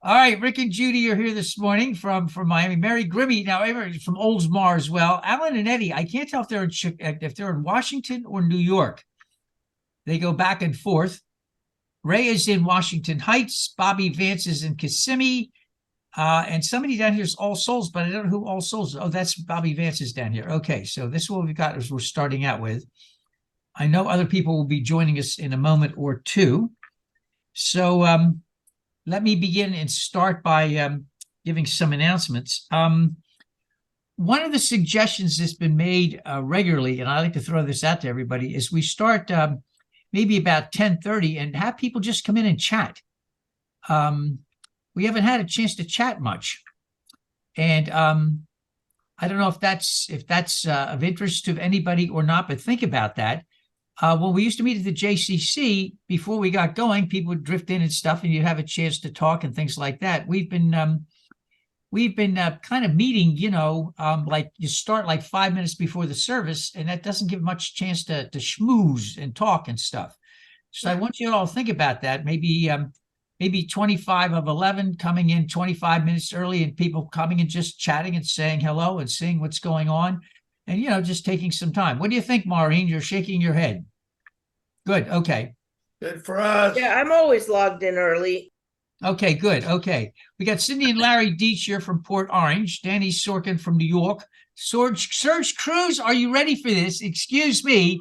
All right, Rick and Judy are here this morning from Miami. Mary Grimmy now from Oldsmar as well. Alan and Eddie, I can't tell if they're in Washington or New York. They go back and forth. Ray is in Washington Heights. Bobby Vance is in Kissimmee. And somebody down here is All Souls, but I don't know who All Souls is. Oh, that's Bobby Vance is down here. Okay, so this is what we've got as we're starting out with. I know other people will be joining us in a moment or two. So let me begin and start by giving some announcements. One of the suggestions that's been made regularly, and I like to throw this out to everybody, is we start maybe about 10:30 and have people just come in and chat. We haven't had a chance to chat much, and I don't know if that's of interest to anybody or not, but think about that. When we used to meet at the JCC, before we got going, people would drift in and stuff, and you'd have a chance to talk and things like that. We've been kind of meeting, like you start like 5 minutes before the service, and that doesn't give much chance to schmooze and talk and stuff. So I want you all to think about that. Maybe 25 of 11 coming in 25 minutes early, and people coming and just chatting and saying hello and seeing what's going on, and just taking some time. What do you think, Maureen? You're shaking your head. Good. Okay. Good for us. Yeah, I'm always logged in early. Okay, good. Okay. We got Cindy and Larry Deach here from Port Orange, Danny Sorkin from New York. Serge Cruz, are you ready for this? Excuse me.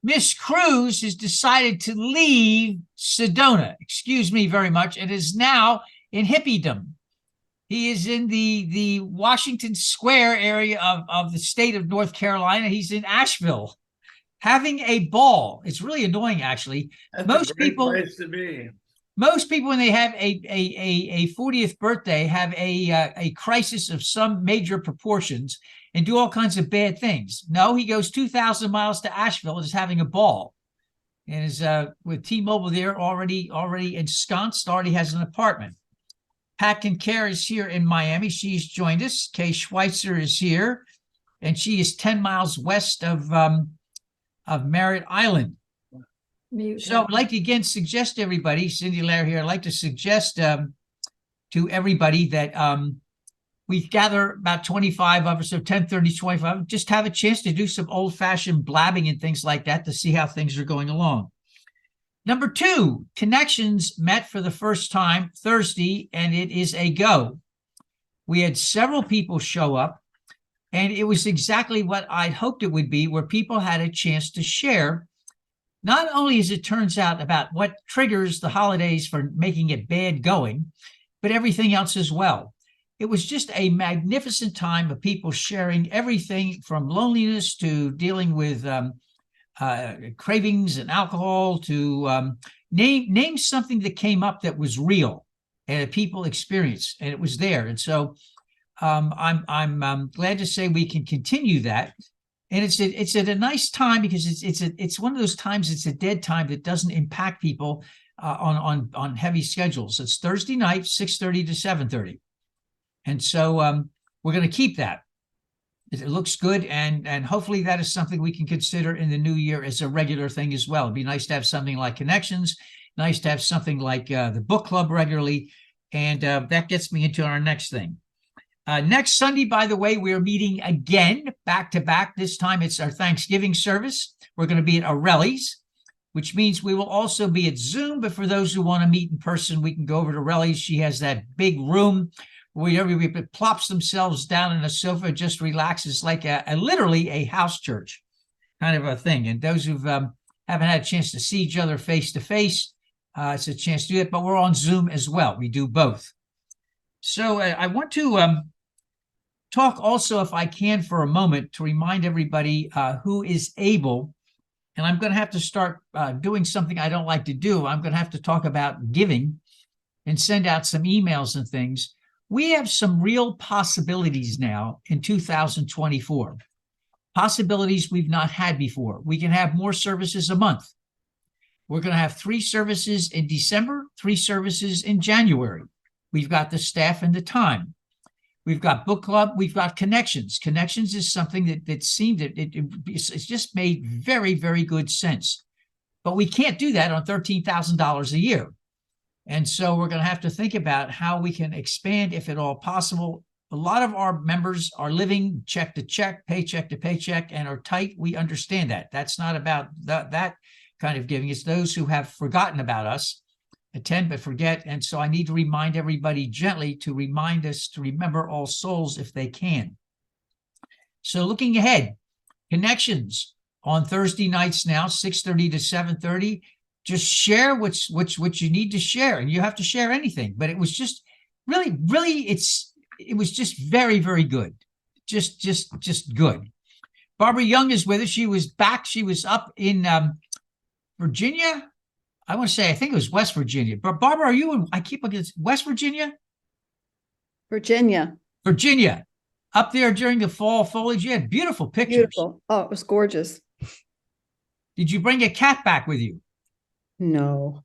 Miss Cruz has decided to leave Sedona, excuse me very much, and is now in hippiedom. He is in the Washington Square area of the state of North Carolina. He's in Asheville, having a ball. It's really annoying, actually. That's a great place to be. Most people, when they have a 40th birthday, have a crisis of some major proportions and do all kinds of bad things. No, he goes 2,000 miles to Asheville and is having a ball, and is with T-Mobile there already ensconced. Already has an apartment. Pat Kincaid is here in Miami. She's joined us. Kay Schweitzer is here, and she is 10 miles west of Merritt Island. So I'd like to again suggest to everybody, Cindy Lair here, I'd like to suggest to everybody that we gather about 25 of us, so 10:30, 25, just have a chance to do some old-fashioned blabbing and things like that to see how things are going along. Number 2, Connections met for the first time Thursday, and it is a go. We had several people show up, and it was exactly what I hoped it would be, where people had a chance to share, not only as it turns out about what triggers the holidays for making it bad going, but everything else as well. It was just a magnificent time of people sharing everything from loneliness to dealing with cravings and alcohol to name something that came up that was real and people experienced, and it was there. And so I'm glad to say we can continue that. And it's at a nice time because it's one of those times, it's a dead time that doesn't impact people on heavy schedules. It's Thursday night, 6:30 to 7:30. And so we're going to keep that. It looks good, and hopefully that is something we can consider in the new year as a regular thing as well. It'd be nice to have something like Connections, nice to have something like the book club regularly, and that gets me into our next thing. Next Sunday, by the way, we are meeting again, back to back. This time it's our Thanksgiving service. We're going to be at Aureli's, which means we will also be at Zoom. But for those who want to meet in person, we can go over to Aureli's. She has that big room where everybody plops themselves down on a sofa, just relaxes, like literally a house church kind of a thing. And those who haven't had a chance to see each other face to face, it's a chance to do it. But we're on Zoom as well. We do both. So I want to talk also, if I can, for a moment to remind everybody who is able, and I'm going to have to start doing something I don't like to do. I'm going to have to talk about giving and send out some emails and things. We have some real possibilities now in 2024, possibilities we've not had before. We can have more services a month. We're going to have 3 services in December, 3 services in January. We've got the staff and the time. We've got book club. We've got Connections. Connections is something that seemed it's just made very, very good sense. But we can't do that on $13,000 a year. And so we're going to have to think about how we can expand, if at all possible. A lot of our members are living check to check, paycheck to paycheck, and are tight. We understand that. That's not about that kind of giving. It's those who have forgotten about us, attend but forget. And so I need to remind everybody gently to remind us to remember all souls if they can. So looking ahead, connections on Thursday nights now, 6:30 to 7:30. Just share what you need to share, and you have to share anything. But it was just really, it was just very, very good. Just good. Barbara Young is with us. She was back. She was up in Virginia. I want to say, I think it was West Virginia. But Barbara, are you in, I keep looking at West Virginia? Virginia. Virginia. Up there during the fall foliage. You had beautiful pictures. Beautiful. Oh, it was gorgeous. Did you bring a cat back with you? No.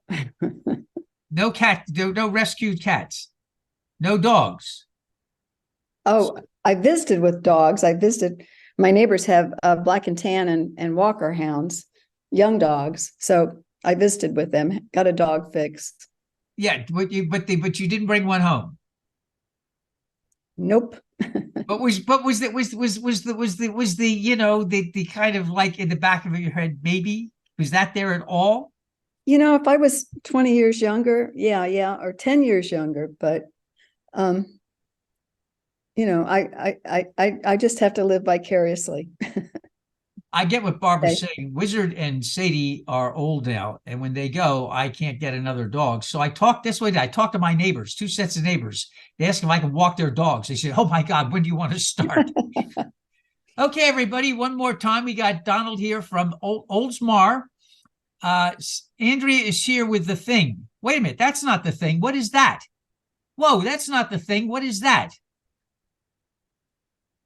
No cat, no rescued cats. No dogs. Oh, I visited with dogs. My neighbors have black and tan and walker hounds, young dogs. So I visited with them, got a dog fix. Yeah, but you didn't bring one home. Nope. But was the you know, the kind of like in the back of your head, maybe was that there at all? You know, if I was 20 years younger, yeah, or 10 years younger, but you know, I just have to live vicariously. I get what Barbara's Okay. saying. Wizard and Sadie are old now, and when they go, I can't get another dog. So I talked this way. I talked to my neighbors, 2 sets of neighbors. They asked if I could walk their dogs. They said, "Oh my God, when do you want to start?" Okay, everybody, one more time. We got Donald here from Oldsmar. Andrea is here with the thing. Wait a minute, that's not the thing. What is that? Whoa, that's not the thing. What is that?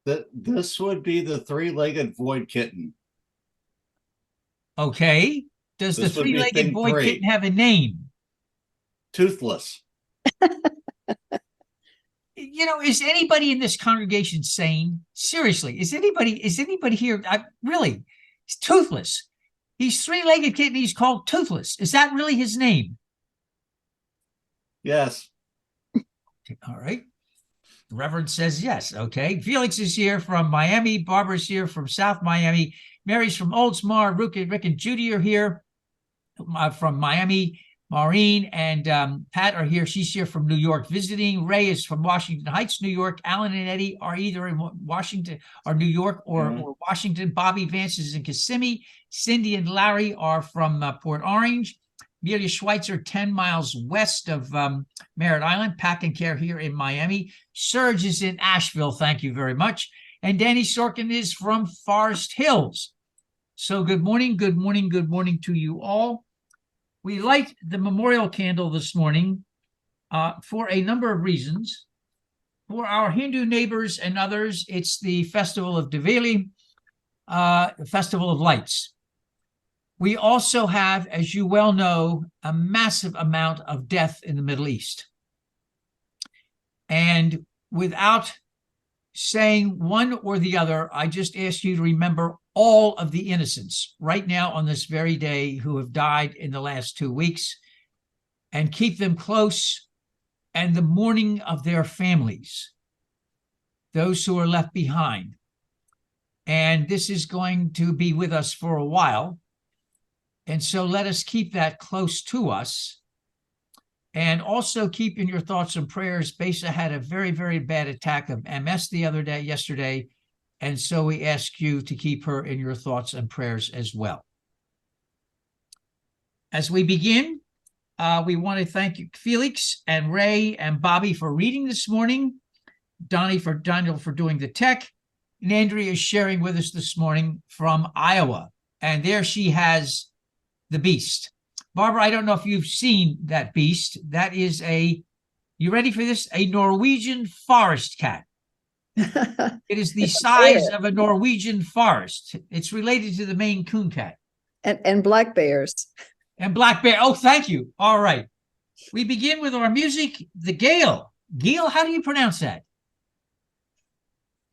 This would be the three-legged void kitten. Okay. Does the This would be three-legged thing boy 3. kitten have a name? Toothless. You know, is anybody in this congregation sane? Seriously, is anybody here? Really, he's toothless. He's three-legged kitten. He's called Toothless. Is that really his name? Yes. All right. The Reverend says yes. Okay. Felix is here from Miami. Barbara's here from South Miami. Mary's from Oldsmar. Rick and Judy are here from Miami. Maureen and Pat are here. She's here from New York visiting. Ray is from Washington Heights, New York. Alan and Eddie are either in Washington or New York or Washington. Bobby Vance is in Kissimmee. Cindy and Larry are from Port Orange. Amelia Schweitzer, 10 miles west of Merritt Island. Pack and Care here in Miami. Serge is in Asheville. Thank you very much. And Danny Sorkin is from Forest Hills. So good morning to you all. We light the memorial candle this morning for a number of reasons. For our Hindu neighbors and others, it's the festival of Diwali, Festival of Lights. We also have, as you well know, a massive amount of death in the Middle East. And without saying one or the other, I just ask you to remember all of the innocents right now on this very day who have died in the last 2 weeks, and keep them close, and the mourning of their families, those who are left behind. And this is going to be with us for a while. And so let us keep that close to us. And also keep in your thoughts and prayers. Besa had a very, very bad attack of MS yesterday. And so we ask you to keep her in your thoughts and prayers as well. As we begin, we want to thank you, Felix and Ray and Bobby for reading this morning. Daniel for doing the tech. And Andrea is sharing with us this morning from Iowa. And there she has the beast. Barbara, I don't know if you've seen that beast. That is you ready for this? A Norwegian forest cat. It is the size of a Norwegian forest. It's related to the Maine coon cat. And black bears. And black bear. Oh, thank you. All right. We begin with our music, the Gale. Gale, how do you pronounce that?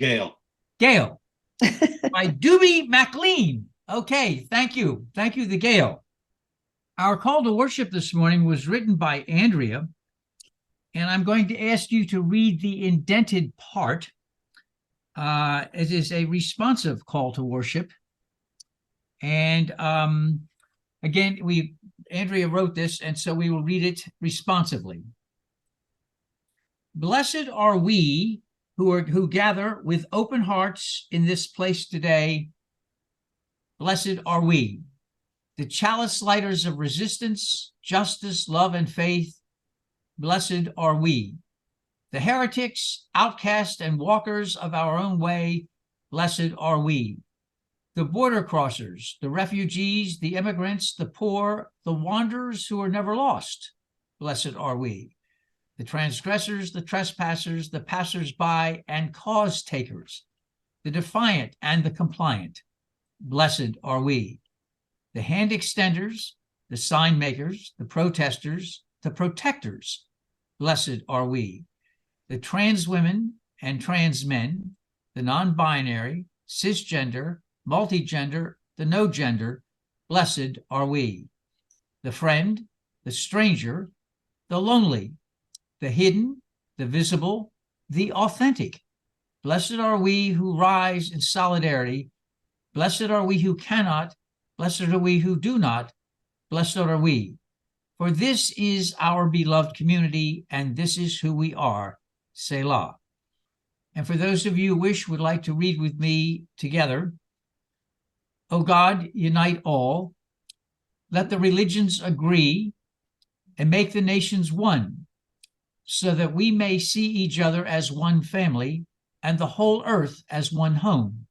Gale. Gale. By Doobie MacLean. Okay, thank you. Thank you, the Gale. Our call to worship this morning was written by Andrea, and I'm going to ask you to read the indented part. It is a responsive call to worship. And again, Andrea wrote this, and so we will read it responsively. Blessed are we who gather with open hearts in this place today. Blessed are we, the chalice lighters of resistance, justice, love, and faith. Blessed are we, the heretics, outcasts, and walkers of our own way. Blessed are we, the border crossers, the refugees, the immigrants, the poor, the wanderers who are never lost. Blessed are we, the transgressors, the trespassers, the passers-by, and cause takers, the defiant and the compliant. Blessed are we, the hand extenders, the sign makers, the protesters, the protectors. Blessed are we, the trans women and trans men, the non-binary, cisgender, multigender, the no gender. Blessed are we, the friend, the stranger, the lonely, the hidden, the visible, the authentic. Blessed are we who rise in solidarity. Blessed are we who cannot. Blessed are we who do not. Blessed are we. For this is our beloved community, and this is who we are. Selah. And for those of you who would like to read with me together, O God, unite all. Let the religions agree and make the nations one, so that we may see each other as one family and the whole earth as one home.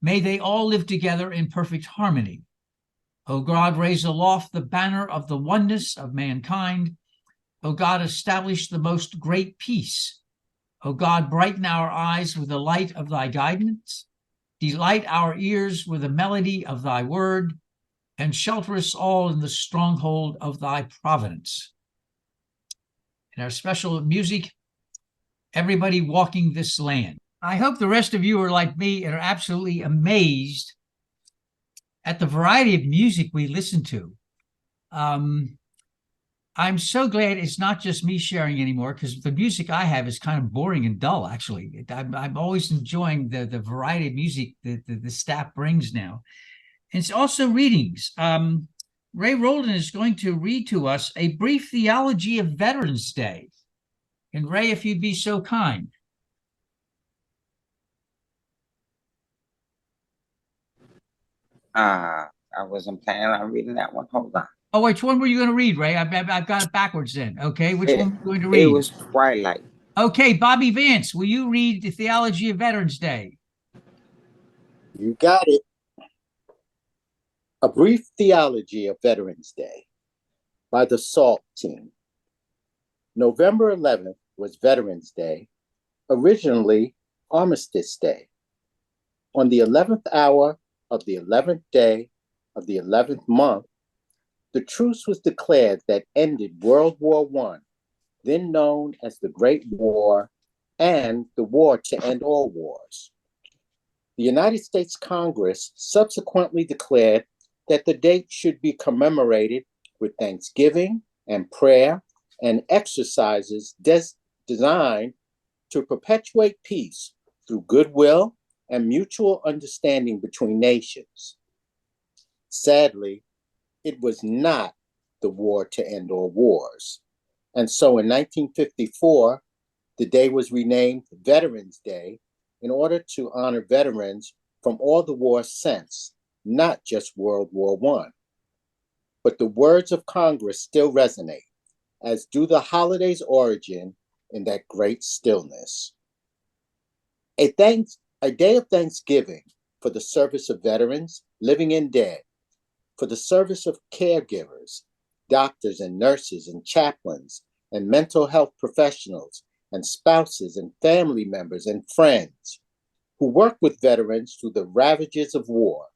May they all live together in perfect harmony. O God, raise aloft the banner of the oneness of mankind. O God, establish the most great peace. O God, brighten our eyes with the light of thy guidance. Delight our ears with the melody of thy word, and shelter us all in the stronghold of thy providence. And our special music, Everybody Walking This Land. I hope the rest of you are like me and are absolutely amazed at the variety of music we listen to. I'm so glad it's not just me sharing anymore, because the music I have is kind of boring and dull, actually. I'm always enjoying the variety of music that the staff brings now. And it's also readings. Ray Roldan is going to read to us a brief theology of Veterans Day. And Ray, if you'd be so kind. I wasn't planning on reading that one. Hold on. Oh, which one were you going to read, Ray? I've got it backwards then. Okay, which one were you going to read? It was Twilight. Okay, Bobby Vance, will you read the theology of Veterans Day? You got it. A brief theology of Veterans Day by the SALT team. November 11th was Veterans Day, originally Armistice Day. On the 11th hour of the 11th day of the 11th month, the truce was declared that ended World War I, then known as the Great War, and the war to end all wars. The United States Congress subsequently declared that the date should be commemorated with Thanksgiving and prayer and exercises designed to perpetuate peace through goodwill and mutual understanding between nations. Sadly, it was not the war to end all wars. And so in 1954, the day was renamed Veterans Day in order to honor veterans from all the wars since, not just World War I. But the words of Congress still resonate, as do the holiday's origin in that great stillness. A day of thanksgiving for the service of veterans, living and dead, for the service of caregivers, doctors and nurses and chaplains and mental health professionals and spouses and family members and friends who work with veterans through the ravages of war,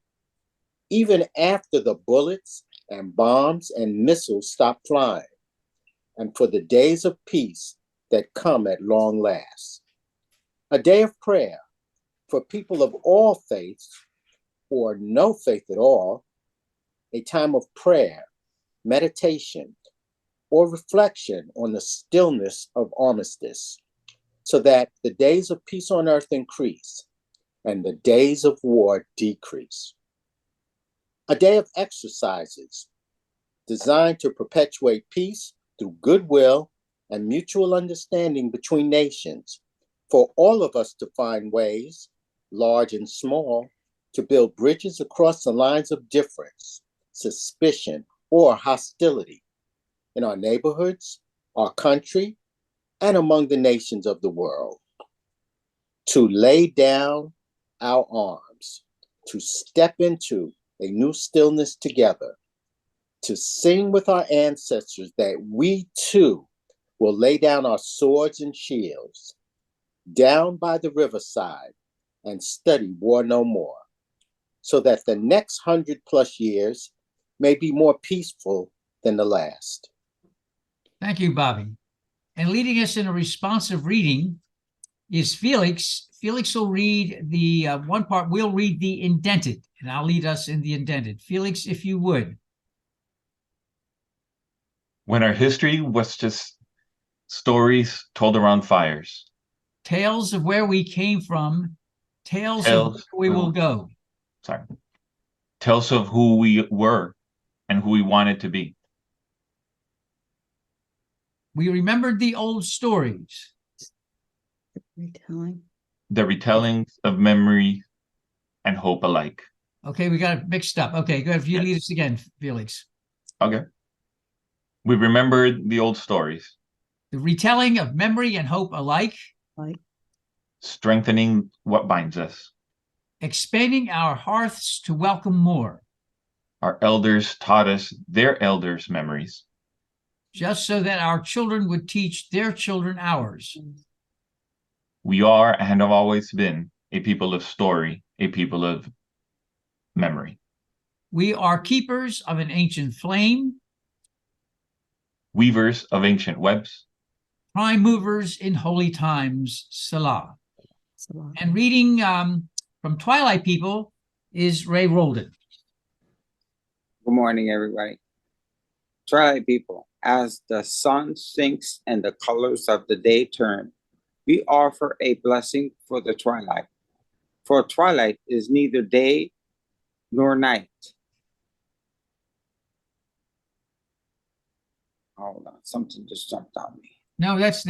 even after the bullets and bombs and missiles stop flying, and for the days of peace that come at long last. A day of prayer for people of all faiths or no faith at all, a time of prayer meditation, or reflection on the stillness of armistice, so that the days of peace on earth increase and the days of war decrease. A day of exercises designed to perpetuate peace through goodwill and mutual understanding between nations, for all of us to find ways, large and small, to build bridges across the lines of difference, suspicion, or hostility in our neighborhoods, our country, and among the nations of the world. To lay down our arms, to step into a new stillness together, to sing with our ancestors that we too will lay down our swords and shields down by the riverside and study war no more, so that the next 100+ years may be more peaceful than the last. Thank you, Bobby. And leading us in a responsive reading is Felix. Felix will read the one part. We'll read the indented, and I'll lead us in the indented. Felix, if you would. When our history was just stories told around fires. Tales of where we came from, tales of where we will go. Sorry. Tales of who we were and who we wanted to be. We remembered the old stories. Retelling. The retellings of memory and hope alike. Okay, we got it mixed up. Okay, go ahead. If you lead us again, Felix. Okay. We remembered the old stories. The retelling of memory and hope alike. Strengthening what binds us. Expanding our hearths to welcome more. Our elders taught us their elders' memories. Just so that our children would teach their children ours. We are and have always been a people of story, a people of memory. We are keepers of an ancient flame. Weavers of ancient webs. Prime movers in holy times, Salah. And reading from Twilight People is Ray Roldan. Good morning, everybody. Twilight people, as the sun sinks and the colors of the day turn, we offer a blessing for the twilight. For twilight is neither day nor night. Hold on, something just jumped on me. No, that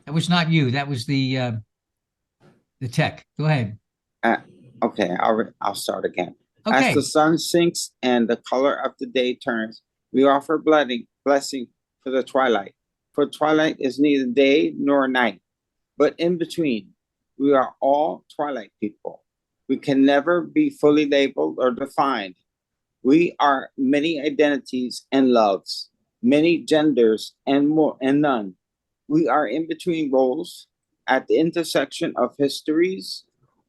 was not you. That was the tech. Go ahead. Okay, I'll start again. Okay. As the sun sinks and the color of the day turns, we offer blessing for the twilight. For twilight is neither day nor night, but in between. We are all twilight people. We can never be fully labeled or defined. We are many identities and loves, many genders and more and none. We are in between roles, at the intersection of histories,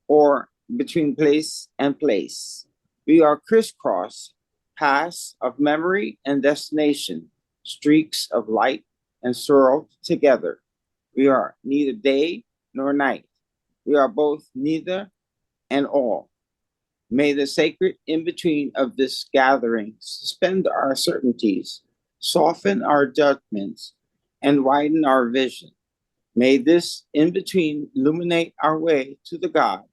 or between place and place. We are crisscross, paths of memory and destination, streaks of light and swirl together. We are neither day nor night. We are both neither and all. May the sacred in-between of this gathering suspend our certainties, soften our judgments, and widen our vision. May this in-between illuminate our way to the God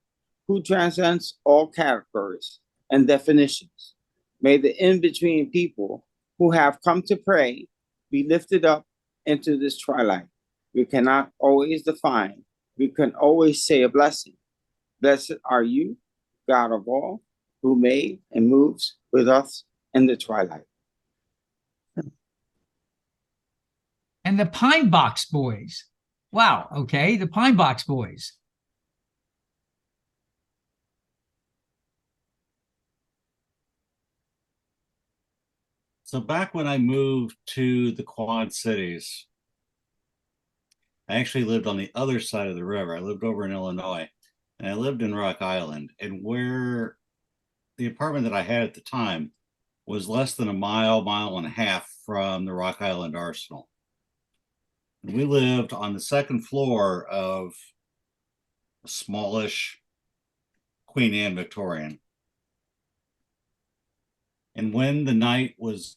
who transcends all categories and definitions. May the in-between people who have come to pray be lifted up into this twilight. We cannot always define. We can always say a blessing. Blessed are you, God of all, who made and moves with us in the twilight. And the Pine Box Boys. Wow. Okay. The Pine Box Boys. So back when I moved to the Quad Cities, I actually lived on the other side of the river. I lived over in Illinois, and I lived in Rock Island. And where the apartment that I had at the time was less than a mile and a half from the Rock Island Arsenal. And we lived on the second floor of a smallish Queen Anne Victorian. And when the night was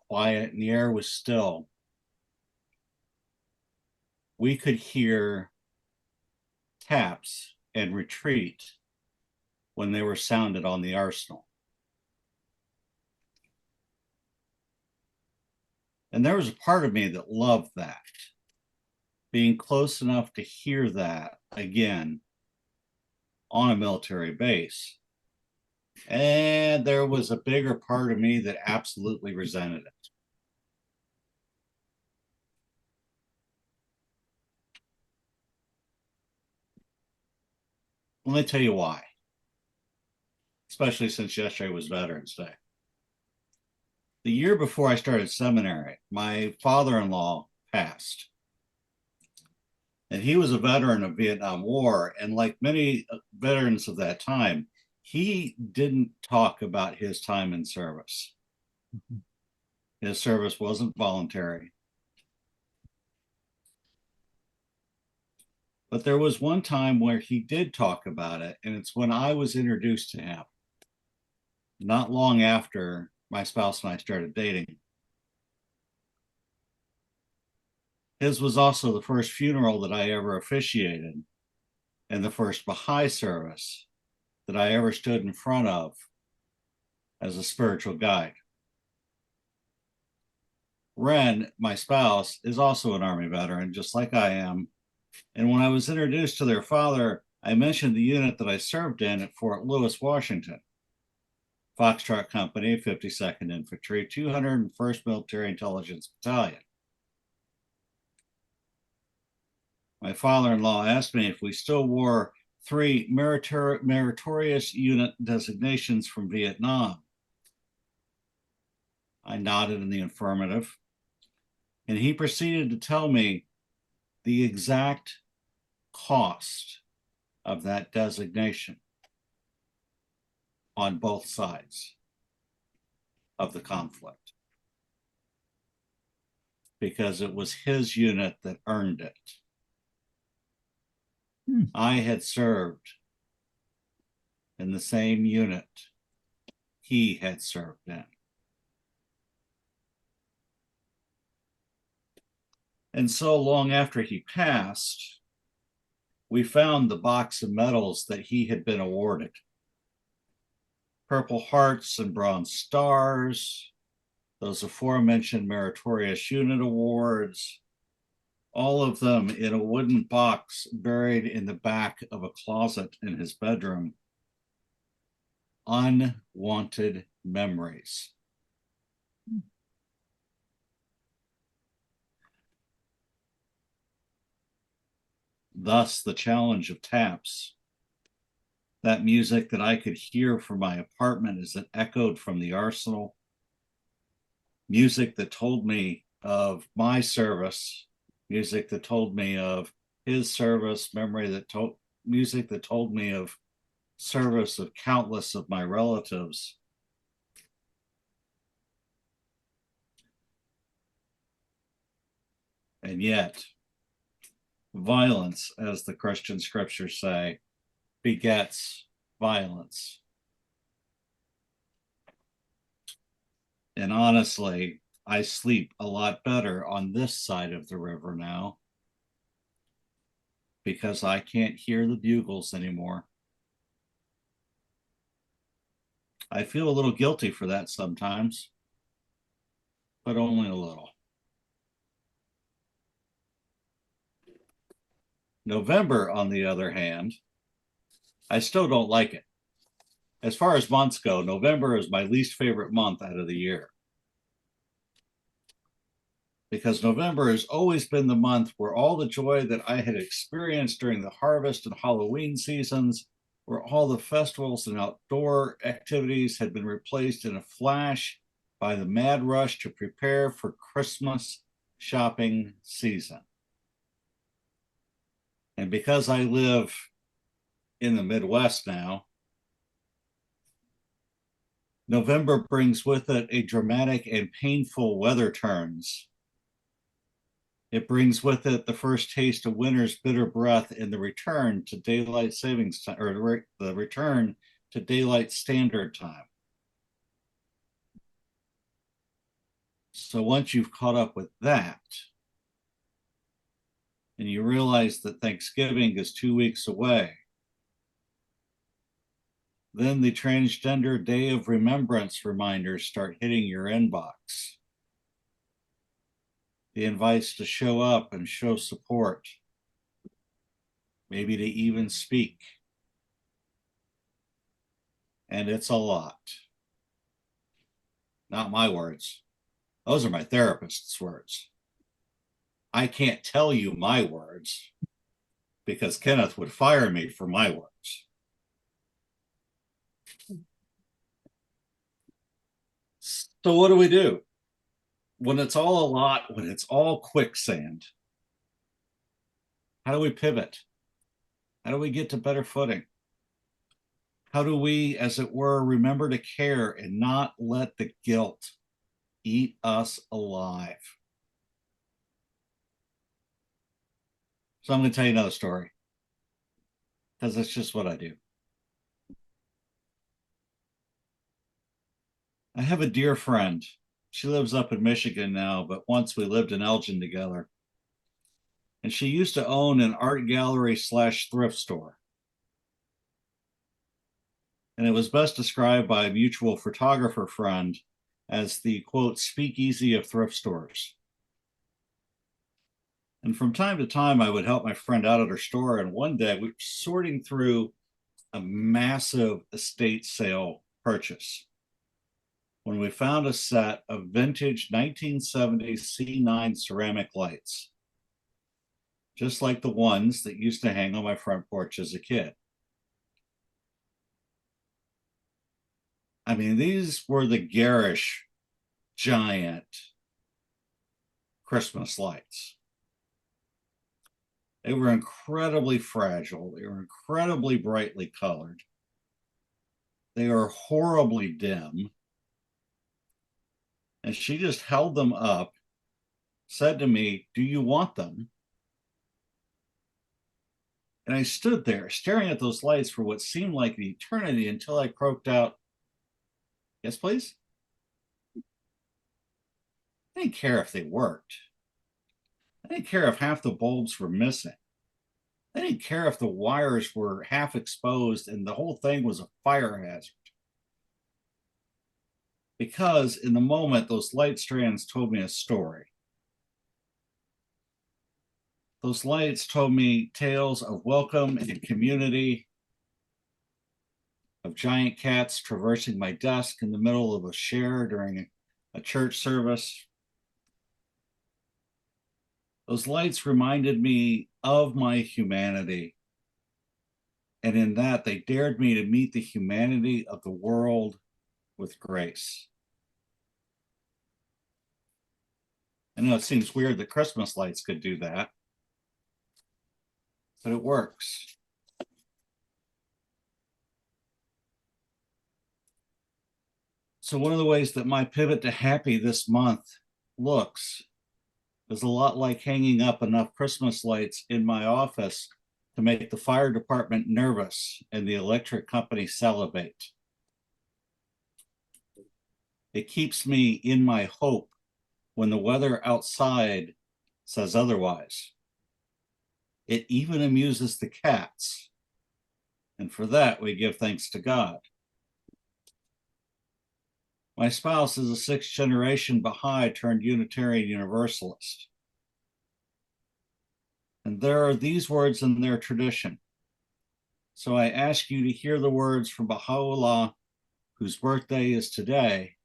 quiet and the air was still, we could hear taps and retreat when they were sounded on the arsenal. And there was a part of me that loved that, being close enough to hear that again on a military base. And there was a bigger part of me that absolutely resented it. Let me tell you why, especially since yesterday was Veterans Day. The year before I started seminary, my father-in-law passed. And he was a veteran of Vietnam War. And like many veterans of that time, he didn't talk about his time in service. His service wasn't voluntary. But there was one time where he did talk about it, and it's when I was introduced to him, not long after my spouse and I started dating. His was also the first funeral that I ever officiated, and the first Baha'i service that I ever stood in front of as a spiritual guide. Ren, my spouse, is also an Army veteran, just like I am. And when I was introduced to their father, I mentioned the unit that I served in at Fort Lewis, Washington. Foxtrot Company, 52nd Infantry, 201st Military Intelligence Battalion. My father-in-law asked me if we still wore 3 meritorious unit designations from Vietnam. I nodded in the affirmative, and he proceeded to tell me the exact cost of that designation on both sides of the conflict, because it was his unit that earned it. I had served in the same unit he had served in. And so long after he passed, we found the box of medals that he had been awarded. Purple Hearts and Bronze Stars, those aforementioned Meritorious Unit Awards, all of them in a wooden box buried in the back of a closet in his bedroom. Unwanted memories. Thus, the challenge of taps. That music that I could hear from my apartment as it echoed from the arsenal. Music that told me of my service. Music that told me of his service. Music that told me of service of countless of my relatives. And yet, violence, as the Christian scriptures say, begets violence. And honestly, I sleep a lot better on this side of the river now because I can't hear the bugles anymore. I feel a little guilty for that sometimes, but only a little. November, on the other hand, I still don't like it. As far as months go, November is my least favorite month out of the year. Because November has always been the month where all the joy that I had experienced during the harvest and Halloween seasons, where all the festivals and outdoor activities had been replaced in a flash by the mad rush to prepare for Christmas shopping season. And because I live in the Midwest now, November brings with it a dramatic and painful weather turns. It brings with it the first taste of winter's bitter breath and the return to daylight savings time, or the return to daylight standard time. So once you've caught up with that, and you realize that Thanksgiving is 2 weeks away, then the Transgender Day of Remembrance reminders start hitting your inbox. The invites to show up and show support, maybe to even speak. And it's a lot. Not my words. Those are my therapist's words. I can't tell you my words because Kenneth would fire me for my words. So what do? When it's all a lot, when it's all quicksand, how do we pivot? How do we get to better footing? How do we, as it were, remember to care and not let the guilt eat us alive? So I'm going to tell you another story because that's just what I do. I have a dear friend. She lives up in Michigan now, but once we lived in Elgin together. And she used to own an art gallery / thrift store. And it was best described by a mutual photographer friend as the, quote, speakeasy of thrift stores. And from time to time, I would help my friend out at her store. And one day we were sorting through a massive estate sale purchase when we found a set of vintage 1970 C9 ceramic lights, just like the ones that used to hang on my front porch as a kid. I mean, these were the garish, giant Christmas lights. They were incredibly fragile. They were incredibly brightly colored. They are horribly dim. And she just held them up, said to me, "Do you want them?" And I stood there staring at those lights for what seemed like an eternity until I croaked out, "Yes, please." I didn't care if they worked. I didn't care if half the bulbs were missing. I didn't care if the wires were half exposed and the whole thing was a fire hazard. Because in the moment, those light strands told me a story. Those lights told me tales of welcome and community, of giant cats traversing my desk in the middle of a share during a church service. Those lights reminded me of my humanity. And in that, they dared me to meet the humanity of the world with grace. I know it seems weird that Christmas lights could do that, but it works. So one of the ways that my pivot to happy this month looks is a lot like hanging up enough Christmas lights in my office to make the fire department nervous and the electric company salivate. It keeps me in my hope when the weather outside says otherwise. It even amuses the cats. And for that, we give thanks to God. My spouse is a sixth generation Baha'i turned Unitarian Universalist. And there are these words in their tradition. So I ask you to hear the words from Baha'u'llah, whose birthday is today,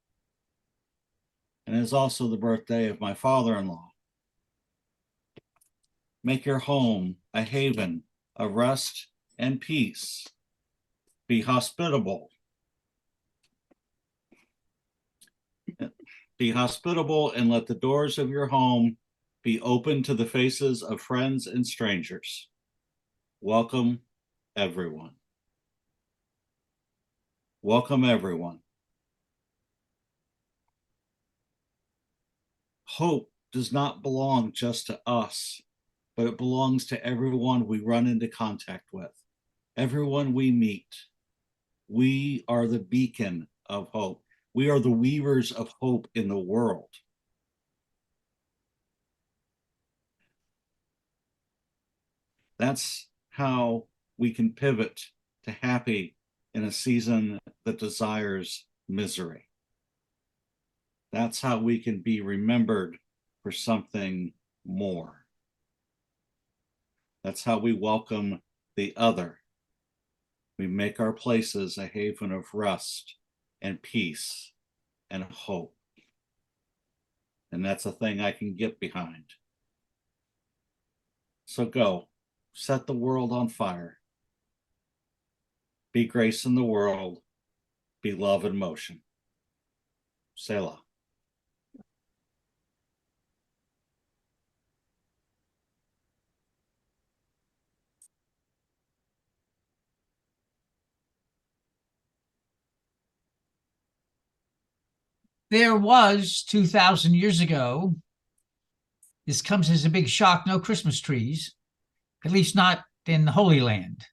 and is also the birthday of my father-in-law. Make your home a haven of rest and peace. Be hospitable. Be hospitable and let the doors of your home be open to the faces of friends and strangers. Welcome, everyone. Welcome, everyone. Hope does not belong just to us, but it belongs to everyone we run into contact with, everyone we meet. We are the beacon of hope. We are the weavers of hope in the world. That's how we can pivot to happy in a season that desires misery. That's how we can be remembered for something more. That's how we welcome the other. We make our places a haven of rest and peace and hope. And that's a thing I can get behind. So go, set the world on fire. Be grace in the world. Be love in motion. Selah. There was 2,000 years ago, this comes as a big shock, no Christmas trees, at least not in the Holy Land.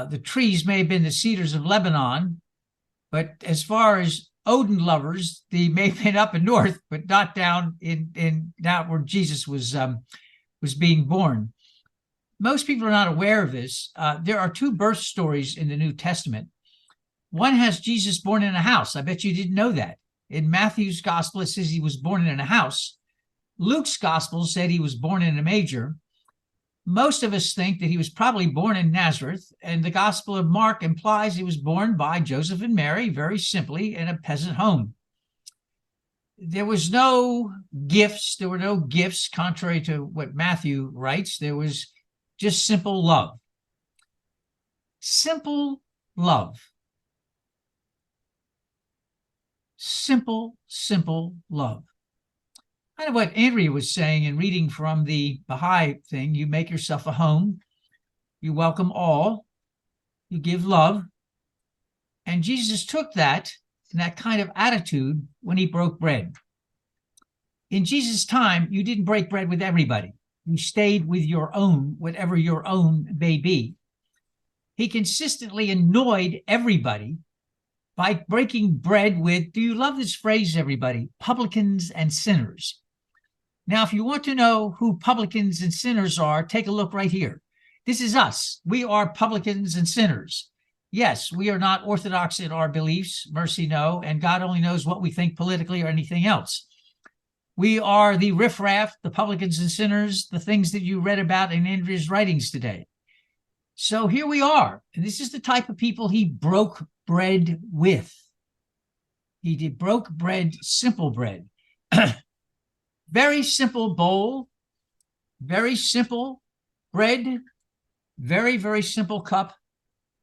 The trees may have been the cedars of Lebanon, but as far as Odin lovers, they may have been up in north, but not down in down where Jesus was being born. Most people are not aware of this. There are two birth stories in the New Testament. One has Jesus born in a house. I bet you didn't know that. In Matthew's gospel, it says he was born in a house. Luke's gospel said he was born in a manger. Most of us think that he was probably born in Nazareth, and the Gospel of Mark implies he was born by Joseph and Mary, very simply, in a peasant home. There was no gifts. There were no gifts, contrary to what Matthew writes. There was just simple love. Simple love. Simple, simple love. Kind of what Andrea was saying in reading from the Baha'i thing. You make yourself a home. You welcome all. You give love. And Jesus took that and that kind of attitude when he broke bread. In Jesus' time, you didn't break bread with everybody. You stayed with your own, whatever your own may be. He consistently annoyed everybody by breaking bread with, do you love this phrase, everybody? Publicans and sinners. Now, if you want to know who publicans and sinners are, take a look right here. This is us. We are publicans and sinners. Yes, we are not orthodox in our beliefs, mercy no, and God only knows what we think politically or anything else. We are the riffraff, the publicans and sinners, the things that you read about in Andrea's writings today. So here we are, and this is the type of people he broke bread with. He broke bread, simple bread. Very simple bowl, very simple bread, very, very simple cup,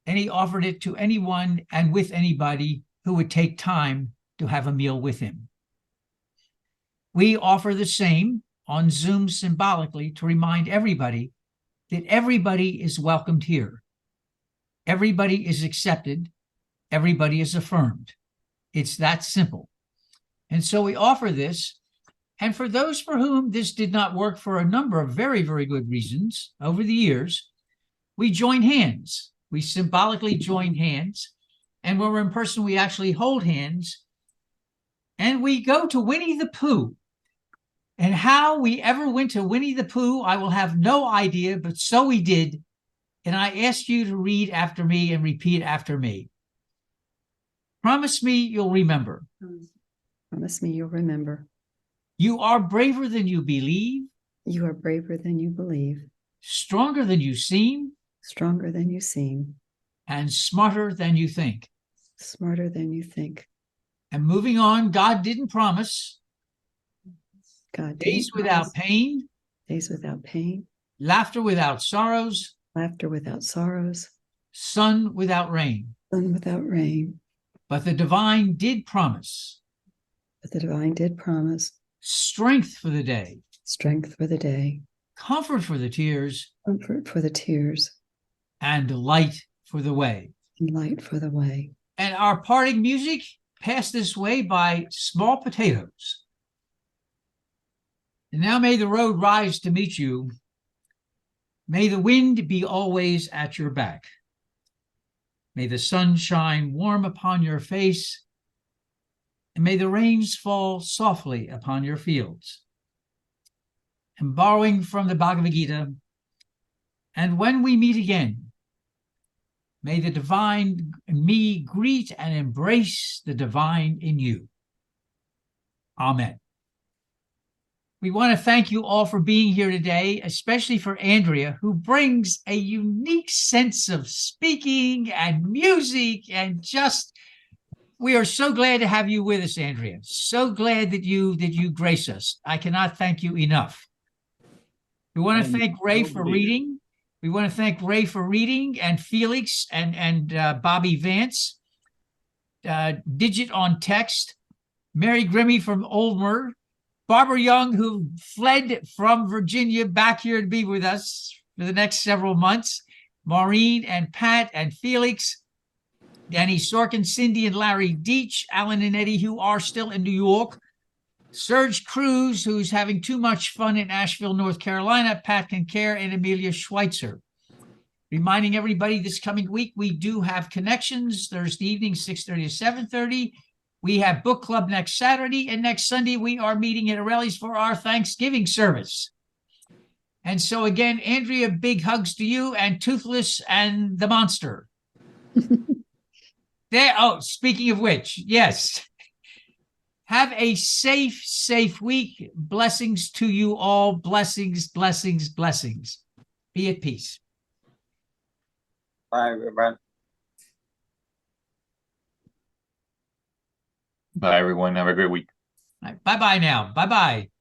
and he offered it to anyone and with anybody who would take time to have a meal with him. We offer the same on Zoom symbolically to remind everybody that everybody is welcomed here. Everybody is accepted. Everybody is affirmed. It's that simple. And so we offer this. And for those for whom this did not work for a number of very, very good reasons over the years, we join hands. We symbolically join hands. And when we're in person, we actually hold hands. And we go to Winnie the Pooh. And how we ever went to Winnie the Pooh, I will have no idea, but so we did. And I ask you to read after me and repeat after me. Promise me you'll remember. Promise me you'll remember. You are braver than you believe. You are braver than you believe. Stronger than you seem. Stronger than you seem. And smarter than you think. Smarter than you think. And moving on, God didn't promise. God Days without pain. Days without pain. Laughter without sorrows. Laughter without sorrows. Sun without rain. Sun without rain. But the divine did promise. But the divine did promise. Strength for the day. Strength for the day. Comfort for the tears. Comfort for the tears. And light for the way. And light for the way. And our parting music, Passed This Way by Small Potatoes. And now may the road rise to meet you. May the wind be always at your back. May the sun shine warm upon your face, and may the rains fall softly upon your fields. And borrowing from the Bhagavad Gita, And when we meet again, may the divine in me greet and embrace the divine in you. Amen. We want to thank you all for being here today, especially for Andrea, who brings a unique sense of speaking and music and just, we are so glad to have you with us, Andrea. So glad that you grace us. I cannot thank you enough. We want to thank Ray for reading. We want to thank Ray for reading, and Felix and Bobby Vance, Digit on text, Mary Grimmy from Oldmer, Barbara Young, who fled from Virginia back here to be with us for the next several months, Maureen and Pat and Felix, Danny Sorkin, Cindy and Larry Deach, Alan and Eddie, who are still in New York, Serge Cruz, who's having too much fun in Asheville, North Carolina, Pat Kincaid, and Amelia Schweitzer. Reminding everybody this coming week, we do have connections Thursday evening, 6:30 to 7:30. We have book club next Saturday, and next Sunday we are meeting at Arelli's for our Thanksgiving service. And so again, Andrea, big hugs to you and Toothless and the Monster. There. Oh, speaking of which, yes. Have a safe week. Blessings to you all. Blessings, blessings, blessings. Be at peace. Bye, everybody. Bye, everyone. Have a great week. Bye-bye now. Bye-bye.